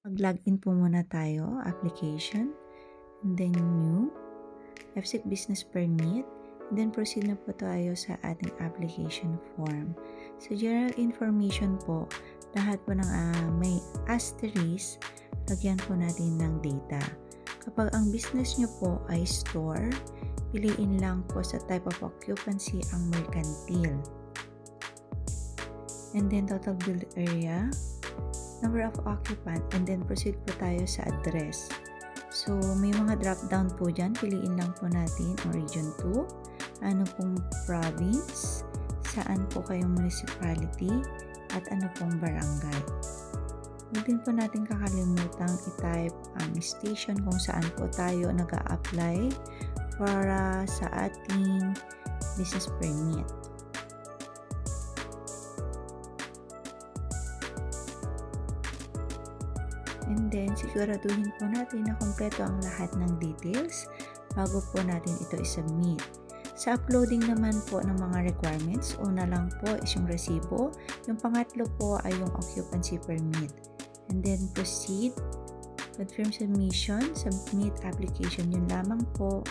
Mag-login po muna tayo, application, and then new, FSEC Business Permit, and then proceed na po tayo sa ating application form. Sa general information po, lahat po ng may asterisk, lagyan po natin ng data. Kapag ang business nyo po ay store, piliin lang po sa type of occupancy ang mercantile. And then total build area, number of occupant, and then proceed po tayo sa address. So, may mga drop down po dyan. Piliin lang po natin ang region 2, ano pong province, saan po kayong municipality, at ano pong barangay. Huwag din po natin kakalimutang i-type ang station kung saan po tayo nag-a-apply para sa ating business permit. And then, siguraduhin po natin na kompleto ang lahat ng details bago po natin ito i-submit. Sa uploading naman po ng mga requirements, una lang po is yung resibo, yung pangatlo po ay yung occupancy permit. And then, proceed, confirm submission, submit application, yun lamang po.